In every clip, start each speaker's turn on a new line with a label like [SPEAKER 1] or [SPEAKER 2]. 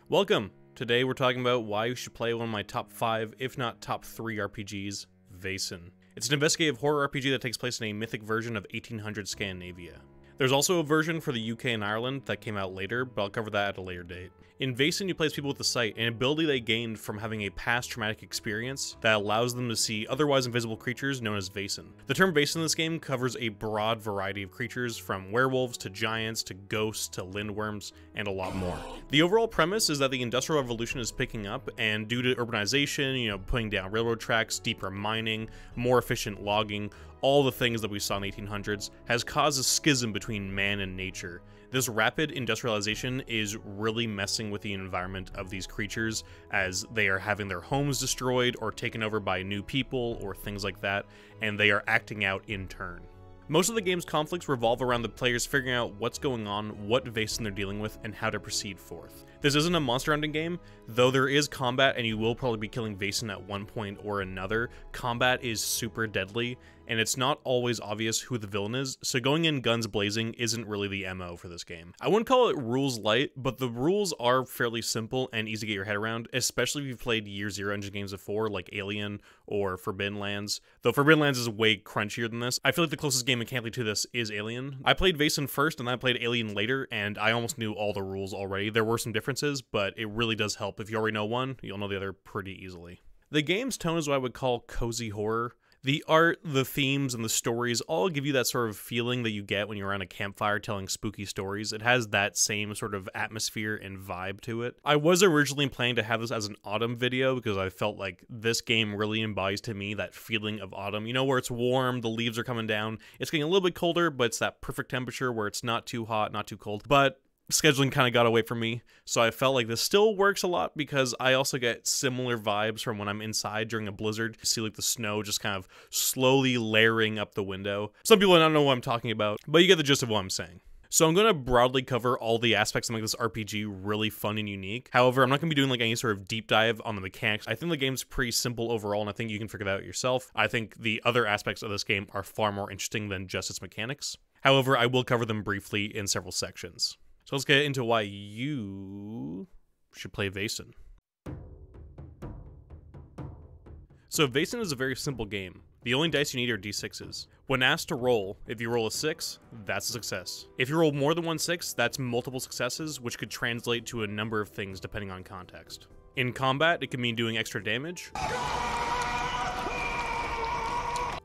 [SPEAKER 1] Welcome! Today we're talking about why you should play one of my top 5, if not top 3 RPGs, Vaesen. It's an investigative horror RPG that takes place in a mythic version of 1800 Scandinavia. There's also a version for the UK and Ireland that came out later, but I'll cover that at a later date. In Vaesen, you play as people with the sight, an ability they gained from having a past traumatic experience that allows them to see otherwise invisible creatures known as Vaesen. The term Vaesen in this game covers a broad variety of creatures, from werewolves to giants to ghosts to lindworms, and a lot more. The overall premise is that the Industrial Revolution is picking up, and due to urbanization, putting down railroad tracks, deeper mining, more efficient logging, all the things that we saw in the 1800s, has caused a schism between man and nature. This rapid industrialization is really messing with the environment of these creatures, as they are having their homes destroyed or taken over by new people or things like that, and they are acting out in turn. Most of the game's conflicts revolve around the players figuring out what's going on, what Vaesen they're dealing with, and how to proceed forth. This isn't a monster hunting game, though there is combat and you will probably be killing Vaesen at one point or another. Combat is super deadly, and it's not always obvious who the villain is, so going in guns blazing isn't really the MO for this game. I wouldn't call it rules light, but the rules are fairly simple and easy to get your head around, especially if you've played Year Zero engine games before, like Alien or Forbidden Lands. Though Forbidden Lands is way crunchier than this. I feel like the closest game mechanically to this is Alien. I played Vaesen first, and then I played Alien later, and I almost knew all the rules already. There were some differences, but it really does help. If you already know one, you'll know the other pretty easily. The game's tone is what I would call cozy horror. The art, the themes, and the stories all give you that sort of feeling that you get when you're around a campfire telling spooky stories. It has that same sort of atmosphere and vibe to it. I was originally planning to have this as an autumn video because I felt like this game really embodies to me that feeling of autumn. Where it's warm, the leaves are coming down, it's getting a little bit colder, but it's that perfect temperature where it's not too hot, not too cold. But scheduling kind of got away from me, so I felt like this still works a lot because I also get similar vibes from when I'm inside during a blizzard. You see like the snow just kind of slowly layering up the window. Some people don't know what I'm talking about, but you get the gist of what I'm saying. So I'm going to broadly cover all the aspects that make this RPG really fun and unique. However, I'm not going to be doing like any sort of deep dive on the mechanics. I think the game's pretty simple overall, and I think you can figure that out yourself. I think the other aspects of this game are far more interesting than just its mechanics. However, I will cover them briefly in several sections. So let's get into why you should play Vaesen. So Vaesen is a very simple game. The only dice you need are d6s. When asked to roll, if you roll a 6, that's a success. If you roll more than 1 6, that's multiple successes, which could translate to a number of things depending on context. In combat, it can mean doing extra damage.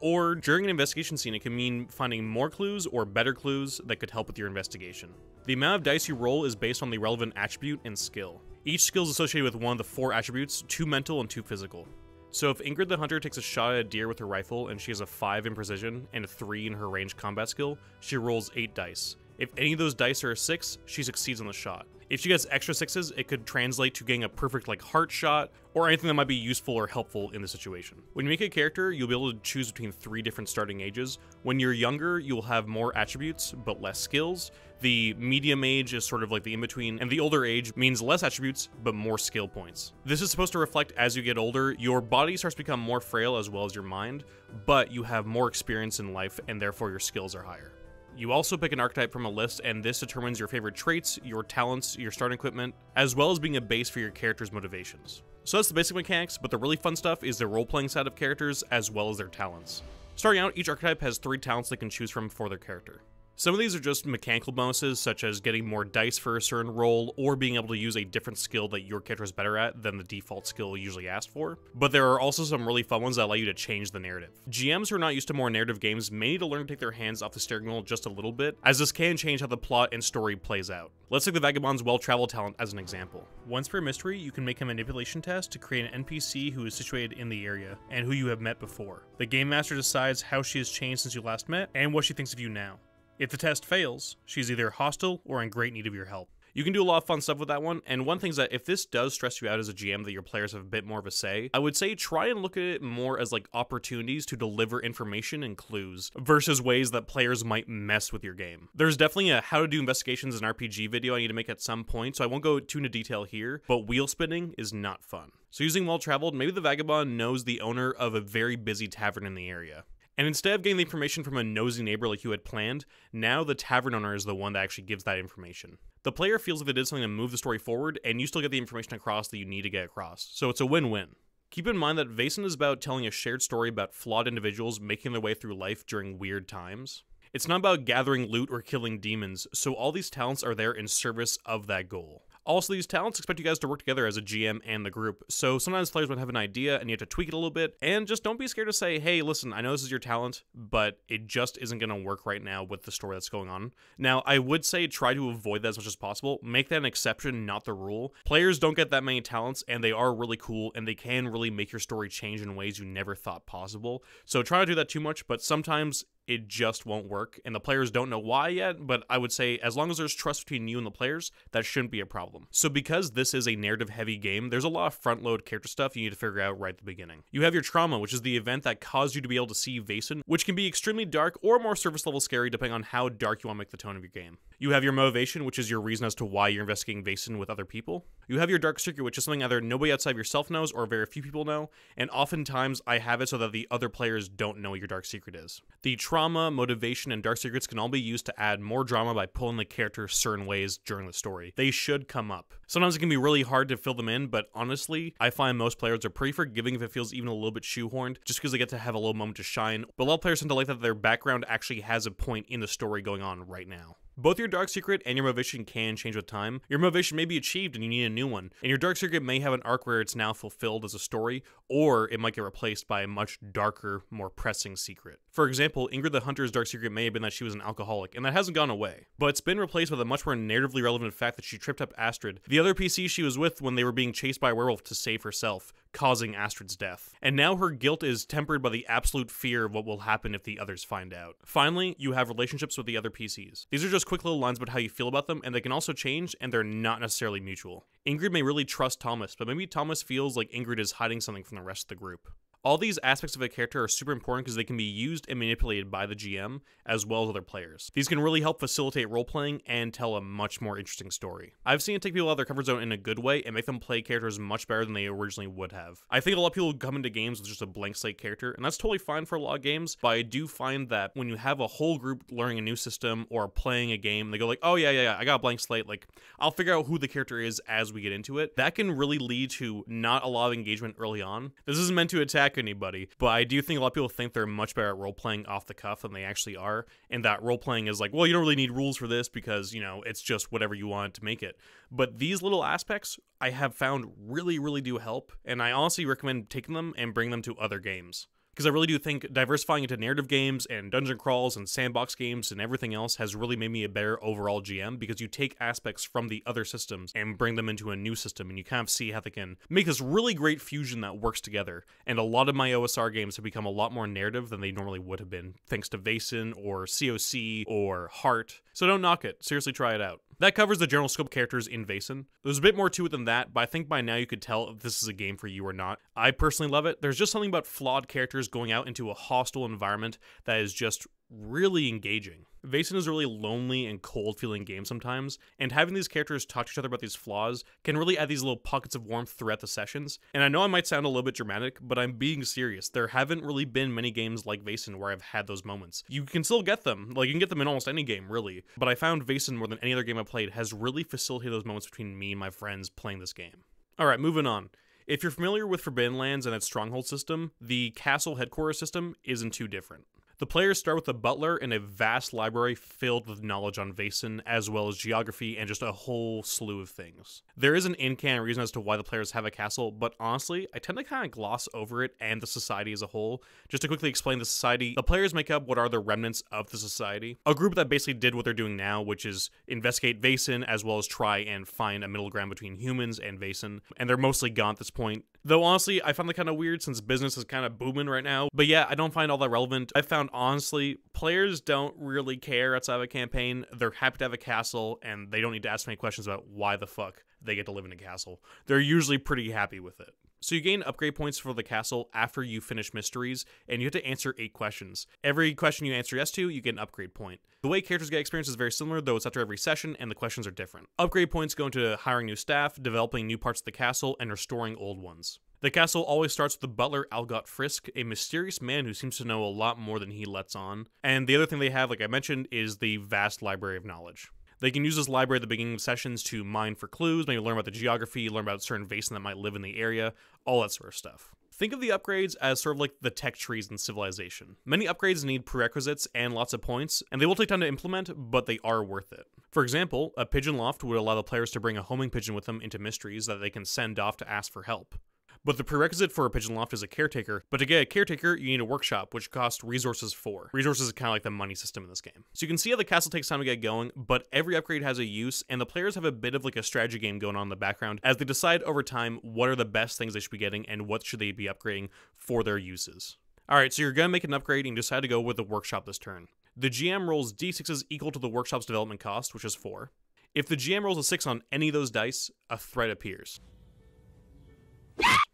[SPEAKER 1] Or during an investigation scene, it can mean finding more clues or better clues that could help with your investigation. The amount of dice you roll is based on the relevant attribute and skill. Each skill is associated with one of the 4 attributes, 2 mental and 2 physical. So if Ingrid the Hunter takes a shot at a deer with her rifle and she has a 5 in precision and a 3 in her ranged combat skill, she rolls 8 dice. If any of those dice are a 6, she succeeds on the shot. If she gets extra 6s, it could translate to getting a perfect heart shot, or anything that might be useful or helpful in the situation. When you make a character, you'll be able to choose between 3 different starting ages. When you're younger, you'll have more attributes, but less skills. The medium age is sort of like the in-between, and the older age means less attributes, but more skill points. This is supposed to reflect as you get older, your body starts to become more frail as well as your mind, but you have more experience in life, and therefore your skills are higher. You also pick an archetype from a list, and this determines your favorite traits, your talents, your starting equipment, as well as being a base for your character's motivations. So that's the basic mechanics, but the really fun stuff is the role-playing side of characters as well as their talents. Starting out, each archetype has 3 talents they can choose from for their character. Some of these are just mechanical bonuses, such as getting more dice for a certain role, or being able to use a different skill that your character is better at than the default skill usually asked for. But there are also some really fun ones that allow you to change the narrative. GMs who are not used to more narrative games may need to learn to take their hands off the steering wheel just a little bit, as this can change how the plot and story plays out. Let's take the Vagabond's well-traveled talent as an example. Once per mystery, you can make a manipulation test to create an NPC who is situated in the area, and who you have met before. The Game Master decides how she has changed since you last met, and what she thinks of you now. If the test fails, she's either hostile or in great need of your help. You can do a lot of fun stuff with that one, and one thing is that if this does stress you out as a GM that your players have a bit more of a say, I would say try and look at it more as opportunities to deliver information and clues, versus ways that players might mess with your game. There's definitely a how to do investigations in RPG video I need to make at some point, so I won't go too into detail here, but wheel spinning is not fun. So using well-traveled, maybe the Vagabond knows the owner of a very busy tavern in the area. And instead of getting the information from a nosy neighbor like you had planned, now the tavern owner is the one that actually gives that information. The player feels if they did something to move the story forward, and you still get the information across that you need to get across, so it's a win-win. Keep in mind that Vaesen is about telling a shared story about flawed individuals making their way through life during weird times. It's not about gathering loot or killing demons, so all these talents are there in service of that goal. Also, these talents expect you guys to work together as a GM and the group, so sometimes players might have an idea and you have to tweak it a little bit, and just don't be scared to say, hey, listen, I know this is your talent, but it just isn't going to work right now with the story that's going on. Now, I would say try to avoid that as much as possible. Make that an exception, not the rule. Players don't get that many talents, and they are really cool, and they can really make your story change in ways you never thought possible, so try not to do that too much, but sometimes it just won't work, and the players don't know why yet, but I would say as long as there's trust between you and the players, that shouldn't be a problem. So because this is a narrative-heavy game, there's a lot of front-load character stuff you need to figure out right at the beginning. You have your trauma, which is the event that caused you to be able to see Vaesen, which can be extremely dark or more surface-level scary depending on how dark you want to make the tone of your game. You have your motivation, which is your reason as to why you're investigating Vaesen with other people. You have your dark secret, which is something either nobody outside of yourself knows or very few people know, and oftentimes I have it so that the other players don't know what your dark secret is. The trauma, motivation, and dark secrets can all be used to add more drama by pulling the character certain ways during the story. They should come up. Sometimes it can be really hard to fill them in, but honestly, I find most players are pretty forgiving if it feels even a little bit shoehorned, just because they get to have a little moment to shine, but a lot of players tend to like that their background actually has a point in the story going on right now. Both your dark secret and your motivation can change with time. Your motivation may be achieved and you need a new one, and your dark secret may have an arc where it's now fulfilled as a story, or it might get replaced by a much darker, more pressing secret. For example, Ingrid the Hunter's dark secret may have been that she was an alcoholic, and that hasn't gone away, but it's been replaced with a much more narratively relevant fact that she tripped up Astrid, the other PC she was with when they were being chased by a werewolf to save herself, causing Astrid's death. And now her guilt is tempered by the absolute fear of what will happen if the others find out. Finally, you have relationships with the other PCs. These are just quick little lines about how you feel about them, and they can also change, and they're not necessarily mutual. Ingrid may really trust Thomas, but maybe Thomas feels like Ingrid is hiding something from the rest of the group. All these aspects of a character are super important because they can be used and manipulated by the GM, as well as other players. These can really help facilitate role-playing and tell a much more interesting story. I've seen it take people out of their comfort zone in a good way and make them play characters much better than they originally would have. I think a lot of people come into games with just a blank slate character, and that's totally fine for a lot of games, but I do find that when you have a whole group learning a new system or playing a game, they go like, oh yeah, I got a blank slate, like, I'll figure out who the character is as we get into it. That can really lead to not a lot of engagement early on. This isn't meant to attack anybody, but I do think a lot of people think they're much better at role-playing off the cuff than they actually are, and that role-playing is like, well, you don't really need rules for this because, you know, it's just whatever you want to make it. But these little aspects I have found really do help, and I honestly recommend taking them and bring them to other games. Because I really do think diversifying into narrative games and dungeon crawls and sandbox games and everything else has really made me a better overall GM, because you take aspects from the other systems and bring them into a new system, and you kind of see how they can make this really great fusion that works together. And a lot of my OSR games have become a lot more narrative than they normally would have been, thanks to Vaesen or COC or Heart. So don't knock it. Seriously, try it out. That covers the general scope of characters in Vaesen. There's a bit more to it than that, but I think by now you could tell if this is a game for you or not. I personally love it. There's just something about flawed characters going out into a hostile environment that is just really engaging. Vaesen is a really lonely and cold feeling game sometimes, and having these characters talk to each other about these flaws can really add these little pockets of warmth throughout the sessions. And I know I might sound a little bit dramatic, but I'm being serious. There haven't really been many games like Vaesen where I've had those moments. You can still get them, like you can get them in almost any game really, but I found Vaesen more than any other game I've played has really facilitated those moments between me and my friends playing this game. Alright, moving on. If you're familiar with Forbidden Lands and its stronghold system, the castle headquarters system isn't too different. The players start with a butler and a vast library filled with knowledge on Vaesen, as well as geography and just a whole slew of things. There is an in-canon reason as to why the players have a castle, but honestly, I tend to kind of gloss over it and the society as a whole. Just to quickly explain the society, the players make up what are the remnants of the society. A group that basically did what they're doing now, which is investigate Vaesen, as well as try and find a middle ground between humans and Vaesen, and they're mostly gone at this point. Though honestly, I found that kind of weird since business is kind of booming right now. But yeah, I don't find all that relevant. I found honestly, players don't really care outside of a campaign. They're happy to have a castle, and they don't need to ask many questions about why the fuck they get to live in a castle. They're usually pretty happy with it. So you gain upgrade points for the castle after you finish mysteries, and you have to answer 8 questions. Every question you answer yes to, you get an upgrade point. The way characters get experience is very similar, though it's after every session, and the questions are different. Upgrade points go into hiring new staff, developing new parts of the castle, and restoring old ones. The castle always starts with the butler Algot Frisk, a mysterious man who seems to know a lot more than he lets on. And the other thing they have, like I mentioned, is the vast library of knowledge. They can use this library at the beginning of sessions to mine for clues, maybe learn about the geography, learn about certain Vaesen that might live in the area, all that sort of stuff. Think of the upgrades as sort of like the tech trees in Civilization. Many upgrades need prerequisites and lots of points, and they will take time to implement, but they are worth it. For example, a pigeon loft would allow the players to bring a homing pigeon with them into mysteries that they can send off to ask for help. But the prerequisite for a pigeon loft is a caretaker, but to get a caretaker, you need a workshop, which costs resources for. Resources is kind of like the money system in this game. So you can see how the castle takes time to get going, but every upgrade has a use, and the players have a bit of like a strategy game going on in the background as they decide over time what are the best things they should be getting and what should they be upgrading for their uses. Alright, so you're going to make an upgrade and you decide to go with the workshop this turn. The GM rolls d6s equal to the workshop's development cost, which is 4. If the GM rolls a 6 on any of those dice, a threat appears.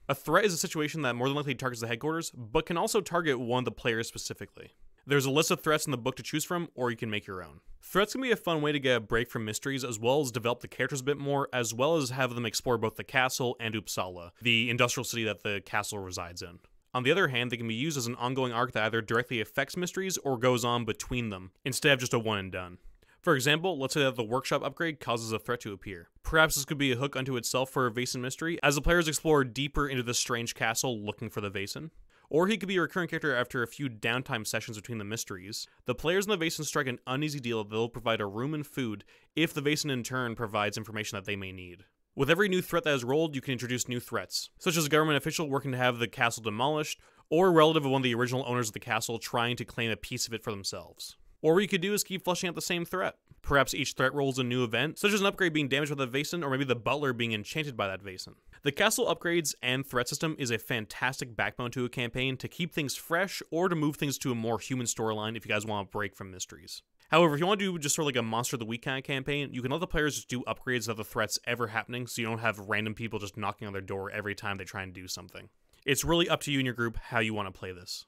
[SPEAKER 1] A threat is a situation that more than likely targets the headquarters, but can also target one of the players specifically. There's a list of threats in the book to choose from, or you can make your own. Threats can be a fun way to get a break from mysteries, as well as develop the characters a bit more, as well as have them explore both the castle and Uppsala, the industrial city that the castle resides in. On the other hand, they can be used as an ongoing arc that either directly affects mysteries or goes on between them, instead of just a one and done. For example, let's say that the workshop upgrade causes a threat to appear. Perhaps this could be a hook unto itself for a Vaesen mystery, as the players explore deeper into this strange castle looking for the Vaesen. Or he could be a recurring character after a few downtime sessions between the mysteries. The players in the Vaesen strike an uneasy deal that they'll provide a room and food if the Vaesen in turn provides information that they may need. With every new threat that is rolled, you can introduce new threats, such as a government official working to have the castle demolished, or a relative of one of the original owners of the castle trying to claim a piece of it for themselves. Or what you could do is keep fleshing out the same threat. Perhaps each threat rolls a new event, such as an upgrade being damaged by the Vaesen, or maybe the butler being enchanted by that Vaesen. The castle upgrades and threat system is a fantastic backbone to a campaign to keep things fresh, or to move things to a more human storyline if you guys want to break from mysteries. However, if you want to do just sort of like a Monster of the Week kind of campaign, you can let the players just do upgrades of the threats ever happening, so you don't have random people just knocking on their door every time they try and do something. It's really up to you and your group how you want to play this.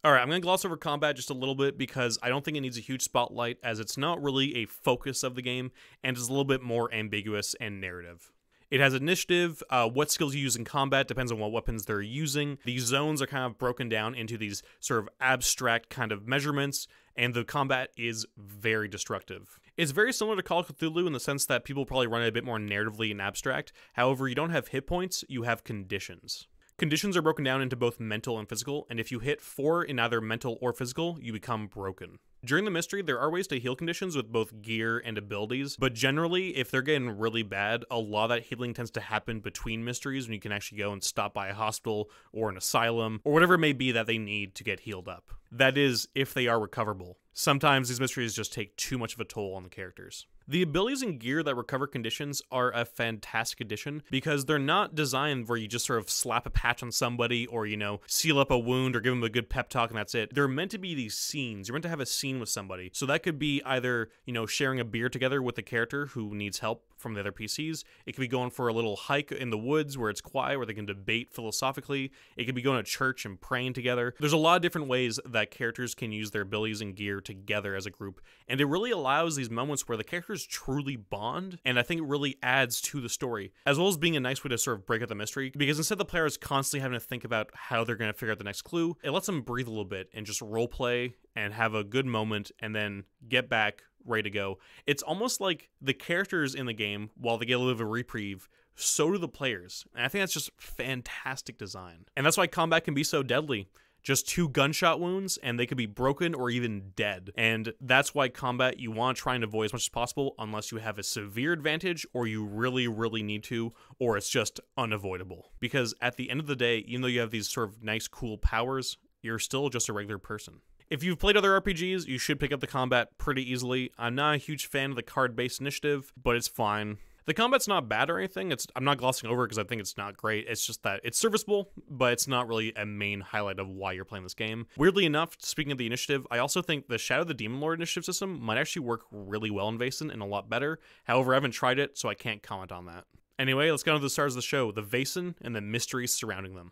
[SPEAKER 1] Alright, I'm going to gloss over combat just a little bit because I don't think it needs a huge spotlight, as it's not really a focus of the game, and it's a little bit more ambiguous and narrative. It has initiative, what skills you use in combat depends on what weapons they're using. These zones are kind of broken down into these sort of abstract kind of measurements, and the combat is very destructive. It's very similar to Call of Cthulhu in the sense that people probably run it a bit more narratively and abstract. However, you don't have hit points, you have conditions. Conditions are broken down into both mental and physical, and if you hit 4 in either mental or physical, you become broken. During the mystery, there are ways to heal conditions with both gear and abilities, but generally, if they're getting really bad, a lot of that healing tends to happen between mysteries when you can actually go and stop by a hospital or an asylum, or whatever it may be that they need to get healed up. That is, if they are recoverable. Sometimes these mysteries just take too much of a toll on the characters. The abilities and gear that recover conditions are a fantastic addition because they're not designed where you just sort of slap a patch on somebody or, you know, seal up a wound or give them a good pep talk and that's it. They're meant to be these scenes. You're meant to have a scene with somebody. So that could be either, you know, sharing a beer together with the character who needs help from the other PCs. It could be going for a little hike in the woods where it's quiet, where they can debate philosophically. It could be going to church and praying together. There's a lot of different ways that characters can use their abilities and gear together as a group, and it really allows these moments where the characters truly bond, and I think it really adds to the story, as well as being a nice way to sort of break up the mystery, because instead of the players constantly having to think about how they're going to figure out the next clue, it lets them breathe a little bit and just role play and have a good moment and then get back ready to go. It's almost like the characters in the game, while they get a little bit of a reprieve, so do the players, and I think that's just fantastic design. And that's why combat can be so deadly. Just 2 gunshot wounds, and they could be broken or even dead. And that's why combat you want to try and avoid as much as possible unless you have a severe advantage or you really, really need to, or it's just unavoidable. Because at the end of the day, even though you have these sort of nice, cool powers, you're still just a regular person. If you've played other RPGs, you should pick up the combat pretty easily. I'm not a huge fan of the card-based initiative, but it's fine. The combat's not bad or anything. I'm not glossing over it because I think it's not great. It's just that it's serviceable, but it's not really a main highlight of why you're playing this game. Weirdly enough, speaking of the initiative, I also think the Shadow of the Demon Lord initiative system might actually work really well in Vaesen and a lot better. However, I haven't tried it, so I can't comment on that. Anyway, let's get on to the stars of the show, the Vaesen and the mysteries surrounding them.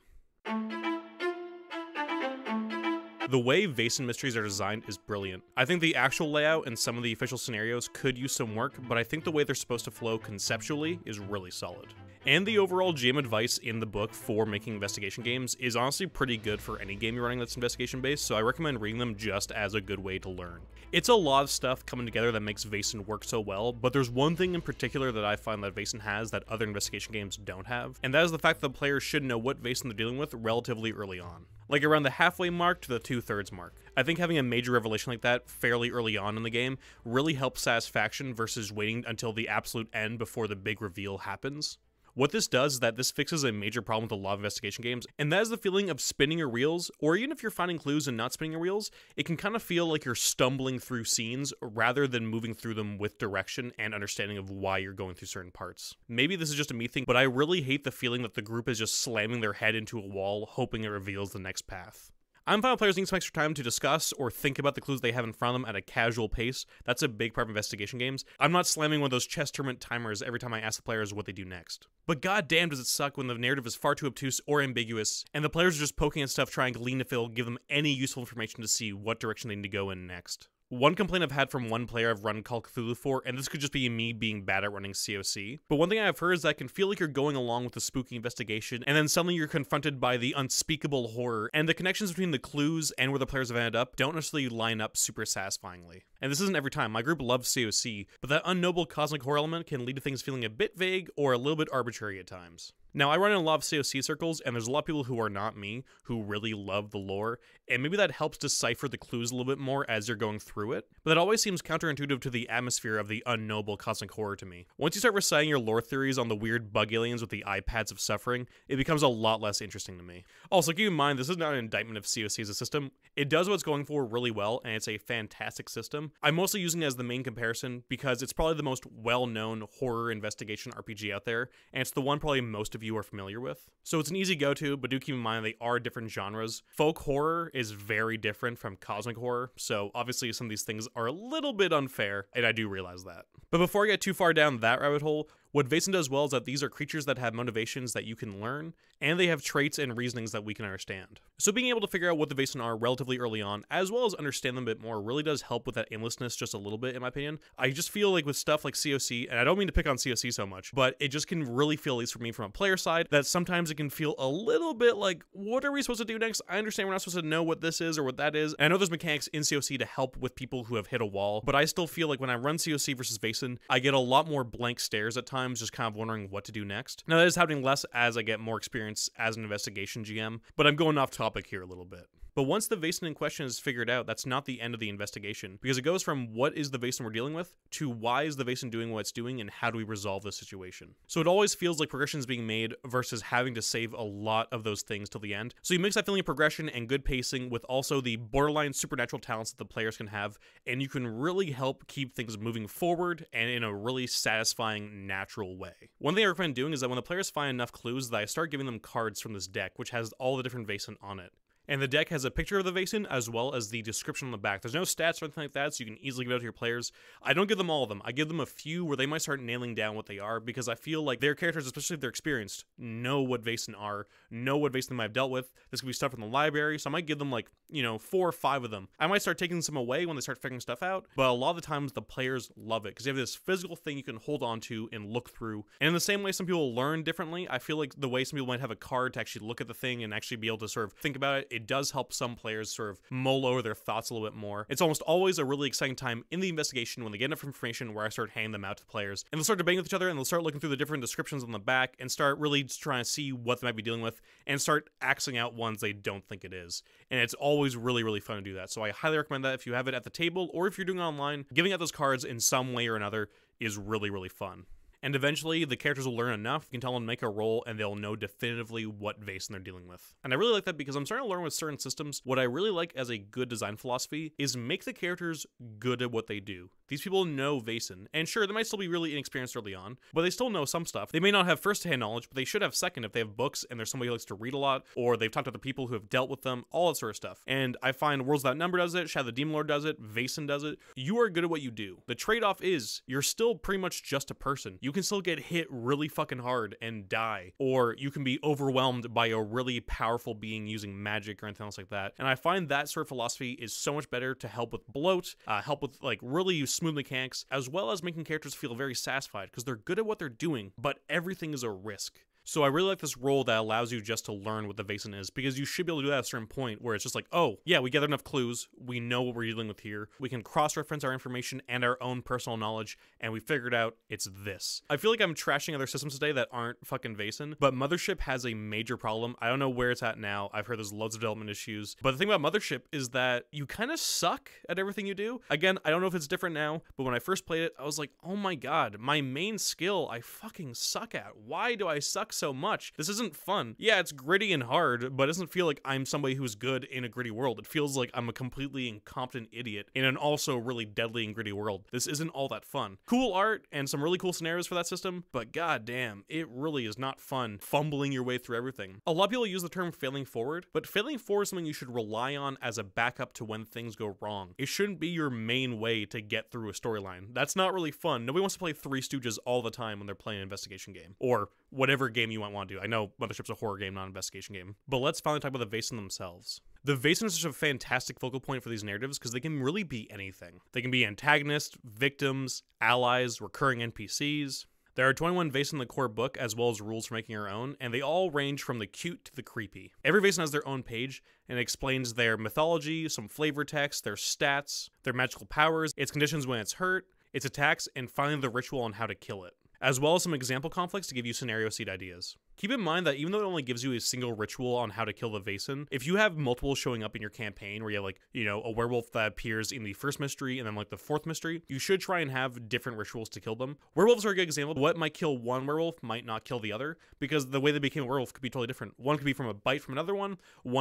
[SPEAKER 1] The way Vaesen mysteries are designed is brilliant. I think the actual layout and some of the official scenarios could use some work, but I think the way they're supposed to flow conceptually is really solid. And the overall GM advice in the book for making investigation games is honestly pretty good for any game you're running that's investigation based, so I recommend reading them just as a good way to learn. It's a lot of stuff coming together that makes Vaesen work so well, but there's one thing in particular that I find that Vaesen has that other investigation games don't have, and that is the fact that the players should know what Vaesen they're dealing with relatively early on. Like around the halfway mark to the 2/3 mark. I think having a major revelation like that fairly early on in the game really helps satisfaction versus waiting until the absolute end before the big reveal happens. What this does is that this fixes a major problem with a lot of investigation games, and that is the feeling of spinning your wheels, or even if you're finding clues and not spinning your wheels, it can kind of feel like you're stumbling through scenes rather than moving through them with direction and understanding of why you're going through certain parts. Maybe this is just a me thing, but I really hate the feeling that the group is just slamming their head into a wall, hoping it reveals the next path. I'm fine with players needing some extra time to discuss or think about the clues they have in front of them at a casual pace. That's a big part of investigation games. I'm not slamming one of those chess tournament timers every time I ask the players what they do next. But goddamn does it suck when the narrative is far too obtuse or ambiguous, and the players are just poking at stuff trying to glean to fill, give them any useful information to see what direction they need to go in next. One complaint I've had from one player I've run Call of Cthulhu for, and this could just be me being bad at running COC, but one thing I've heard is that it can feel like you're going along with the spooky investigation, and then suddenly you're confronted by the unspeakable horror, and the connections between the clues and where the players have ended up don't necessarily line up super satisfyingly. And this isn't every time. My group loves COC, but that unknowable cosmic horror element can lead to things feeling a bit vague or a little bit arbitrary at times. Now, I run in a lot of COC circles, and there's a lot of people who are not me, who really love the lore, and maybe that helps decipher the clues a little bit more as you're going through it, but that always seems counterintuitive to the atmosphere of the unknowable cosmic horror to me. Once you start reciting your lore theories on the weird bug aliens with the iPads of suffering, it becomes a lot less interesting to me. Also, keep in mind, this is not an indictment of COC as a system. It does what it's going for really well, and it's a fantastic system. I'm mostly using it as the main comparison because it's probably the most well-known horror investigation RPG out there, and it's the one probably most of you are familiar with. So it's an easy go-to, but do keep in mind they are different genres. Folk horror is very different from cosmic horror, so obviously some of these things are a little bit unfair, and I do realize that. But before I get too far down that rabbit hole, what Vaesen does well is that these are creatures that have motivations that you can learn, and they have traits and reasonings that we can understand. So being able to figure out what the Vaesen are relatively early on, as well as understand them a bit more, really does help with that aimlessness just a little bit, in my opinion. I just feel like with stuff like COC, and I don't mean to pick on COC so much, but it just can really feel, at least for me from a player side, that sometimes it can feel a little bit like, what are we supposed to do next? I understand we're not supposed to know what this is or what that is, and I know there's mechanics in COC to help with people who have hit a wall, but I still feel like when I run COC versus Vaesen, I get a lot more blank stares at times, just kind of wondering what to do next. Now that is happening less as I get more experience as an investigation GM, but I'm going off topic here a little bit. But once the Vaesen in question is figured out, that's not the end of the investigation, because it goes from what is the Vaesen we're dealing with to why is the Vaesen doing what it's doing and how do we resolve the situation. So it always feels like progression is being made versus having to save a lot of those things till the end. So you mix that feeling of progression and good pacing with also the borderline supernatural talents that the players can have, and you can really help keep things moving forward and in a really satisfying, natural way. One thing I recommend doing is that when the players find enough clues that I start giving them cards from this deck, which has all the different Vaesen on it. And the deck has a picture of the Vaesen as well as the description on the back. There's no stats or anything like that, so you can easily give it out to your players. I don't give them all of them. I give them a few where they might start nailing down what they are, because I feel like their characters, especially if they're experienced, know what Vaesen are, know what Vaesen they might have dealt with. This could be stuff from the library, so I might give them like, 4 or 5 of them. I might start taking some away when they start figuring stuff out, but a lot of the times the players love it, because you have this physical thing you can hold on to and look through. And in the same way some people learn differently, I feel like the way some people might have a card to actually look at the thing and actually be able to sort of think about it, it does help some players sort of mull over their thoughts a little bit more. It's almost always a really exciting time in the investigation when they get enough information where I start handing them out to the players, and they'll start debating with each other, and they'll start looking through the different descriptions on the back and start really just trying to see what they might be dealing with and start axing out ones they don't think it is. And it's always really, really fun to do that. So I highly recommend that if you have it at the table or if you're doing it online, giving out those cards in some way or another is really, really fun. And eventually, the characters will learn enough, you can tell them to make a roll, and they'll know definitively what Vaesen they're dealing with. And I really like that because I'm starting to learn with certain systems, what I really like as a good design philosophy is make the characters good at what they do. These people know Vaesen, and sure, they might still be really inexperienced early on, but they still know some stuff. They may not have first-hand knowledge, but they should have second if they have books, and there's somebody who likes to read a lot, or they've talked to other people who have dealt with them, all that sort of stuff. And I find Worlds Without Number does it, Shadow the Demon Lord does it, Vaesen does it. You are good at what you do. The trade-off is, you're still pretty much just a person. you can still get hit really fucking hard and die, or you can be overwhelmed by a really powerful being using magic or anything else like that. And I find that sort of philosophy is so much better to help with bloat, help with like really smooth mechanics, as well as making characters feel very satisfied because they're good at what they're doing, but everything is a risk. So I really like this role that allows you just to learn what the Vaesen is, because you should be able to do that at a certain point where it's just like, oh, yeah, we gathered enough clues, we know what we're dealing with here, we can cross-reference our information and our own personal knowledge, and we figured out it's this. I feel like I'm trashing other systems today that aren't fucking Vaesen, but Mothership has a major problem. I don't know where it's at now. I've heard there's loads of development issues, but the thing about Mothership is that you kind of suck at everything you do. Again, I don't know if it's different now, but when I first played it, I was like, oh my god, my main skill I fucking suck at. Why do I suck so much? This isn't fun. Yeah, it's gritty and hard, but it doesn't feel like I'm somebody who's good in a gritty world. It feels like I'm a completely incompetent idiot in an also really deadly and gritty world. This isn't all that fun. Cool art and some really cool scenarios for that system, but goddamn, it really is not fun fumbling your way through everything. A lot of people use the term failing forward, but failing forward is something you should rely on as a backup to when things go wrong. It shouldn't be your main way to get through a storyline. That's not really fun. Nobody wants to play Three Stooges all the time when they're playing an investigation game, or whatever game you might want to do. I know Mothership's a horror game, not an investigation game. But let's finally talk about the Vaesen themselves. The Vaesen is such a fantastic focal point for these narratives because they can really be anything. They can be antagonists, victims, allies, recurring NPCs. There are 21 Vaesen in the core book, as well as rules for making your own, and they all range from the cute to the creepy. Every Vaesen has their own page, and it explains their mythology, some flavor text, their stats, their magical powers, its conditions when it's hurt, its attacks, and finally the ritual on how to kill it, as well as some example conflicts to give you scenario seed ideas. Keep in mind that even though it only gives you a single ritual on how to kill the Vaesen, if you have multiple showing up in your campaign where you have like, you know, a werewolf that appears in the first mystery and then like the fourth mystery, you should try and have different rituals to kill them. Werewolves are a good example. What might kill one werewolf might not kill the other, because the way they became a werewolf could be totally different. One could be from a bite from another one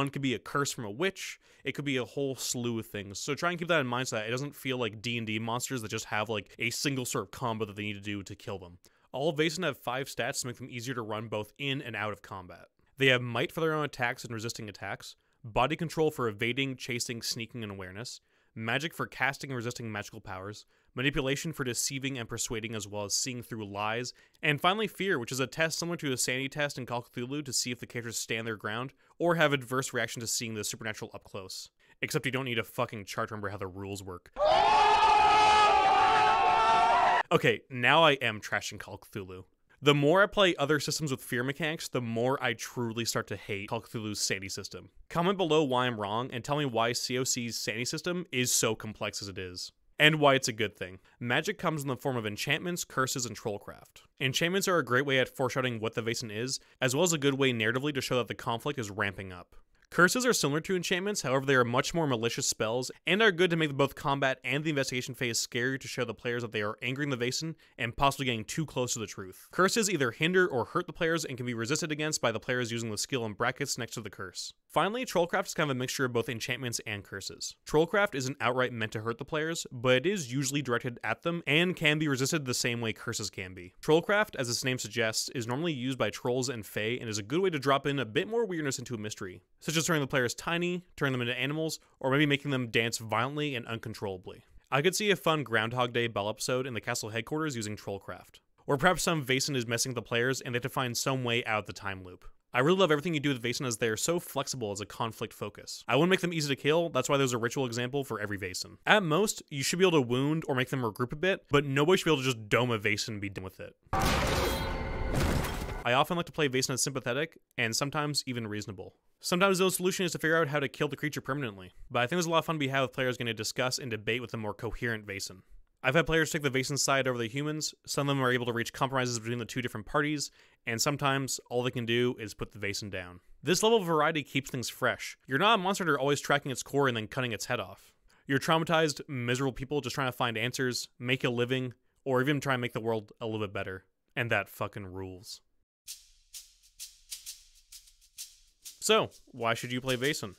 [SPEAKER 1] could be a curse from a witch, it could be a whole slew of things. So try and keep that in mind so that it doesn't feel like D&D monsters that just have like a single sort of combo that they need to do to kill them. All Vaesen have 5 stats to make them easier to run both in and out of combat. They have might for their own attacks and resisting attacks, body control for evading, chasing, sneaking, and awareness, magic for casting and resisting magical powers, manipulation for deceiving and persuading as well as seeing through lies, and finally fear, which is a test similar to a sanity test in Call of Cthulhu to see if the characters stand their ground or have adverse reaction to seeing the supernatural up close. Except you don't need a fucking chart to remember how the rules work. Okay, now I am trashing Call of Cthulhu. The more I play other systems with fear mechanics, the more I truly start to hate Call of Cthulhu's sanity system. Comment below why I'm wrong, and tell me why COC's sanity system is so complex as it is, and why it's a good thing. Magic comes in the form of enchantments, curses, and trollcraft. Enchantments are a great way at foreshadowing what the Vaesen is, as well as a good way narratively to show that the conflict is ramping up. Curses are similar to enchantments, however they are much more malicious spells, and are good to make both combat and the investigation phase scary to show the players that they are angering the Vaesen and possibly getting too close to the truth. Curses either hinder or hurt the players and can be resisted against by the players using the skill in brackets next to the curse. Finally, Trollcraft is kind of a mixture of both enchantments and curses. Trollcraft isn't outright meant to hurt the players, but it is usually directed at them and can be resisted the same way curses can be. Trollcraft, as its name suggests, is normally used by trolls and fae and is a good way to drop in a bit more weirdness into a mystery, such as turning the players tiny, turning them into animals, or maybe making them dance violently and uncontrollably. I could see a fun Groundhog Day Bell episode in the castle headquarters using Trollcraft. Or perhaps some Vaesen is messing with the players and they have to find some way out of the time loop. I really love everything you do with Vaesen as they are so flexible as a conflict focus. I wouldn't make them easy to kill, that's why there's a ritual example for every Vaesen. At most, you should be able to wound or make them regroup a bit, but nobody should be able to just dome a Vaesen and be done with it. I often like to play Vaesen as sympathetic, and sometimes even reasonable. Sometimes the only solution is to figure out how to kill the creature permanently, but I think there's a lot of fun to be had with players going to discuss and debate with a more coherent Vaesen. I've had players take the Vaesen side over the humans, some of them are able to reach compromises between the two different parties, and sometimes all they can do is put the Vaesen down. This level of variety keeps things fresh. You're not a monster that are always tracking its core and then cutting its head off. You're traumatized, miserable people just trying to find answers, make a living, or even try and make the world a little bit better. And that fucking rules. So, why should you play Vaesen?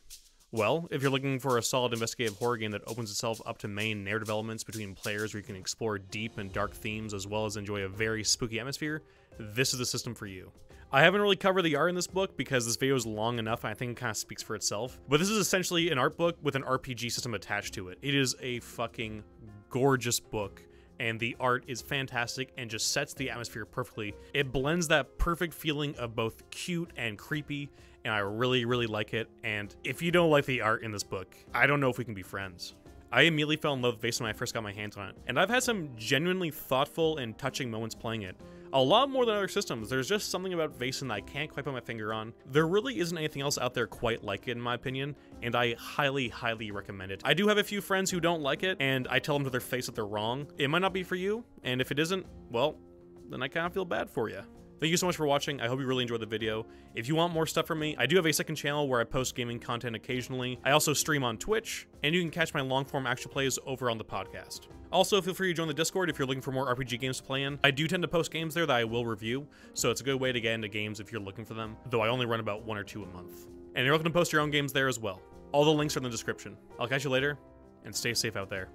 [SPEAKER 1] Well, if you're looking for a solid investigative horror game that opens itself up to main narrative elements between players where you can explore deep and dark themes as well as enjoy a very spooky atmosphere, this is the system for you. I haven't really covered the art in this book because this video is long enough and I think it kind of speaks for itself, but this is essentially an art book with an RPG system attached to it. It is a fucking gorgeous book and the art is fantastic and just sets the atmosphere perfectly. It blends that perfect feeling of both cute and creepy, and I really, really like it. And if you don't like the art in this book, I don't know if we can be friends. I immediately fell in love with Vaesen when I first got my hands on it, and I've had some genuinely thoughtful and touching moments playing it. A lot more than other systems. There's just something about Vaesen that I can't quite put my finger on. There really isn't anything else out there quite like it in my opinion, and I highly, highly recommend it. I do have a few friends who don't like it, and I tell them to their face that they're wrong. It might not be for you, and if it isn't, well, then I kind of feel bad for you. Thank you so much for watching. I hope you really enjoyed the video. If you want more stuff from me, I do have a second channel where I post gaming content occasionally. I also stream on Twitch, and you can catch my long-form action plays over on the podcast. Also, feel free to join the Discord if you're looking for more RPG games to play in. I do tend to post games there that I will review, so it's a good way to get into games if you're looking for them, though I only run about 1 or 2 a month. And you're welcome to post your own games there as well. All the links are in the description. I'll catch you later, and stay safe out there.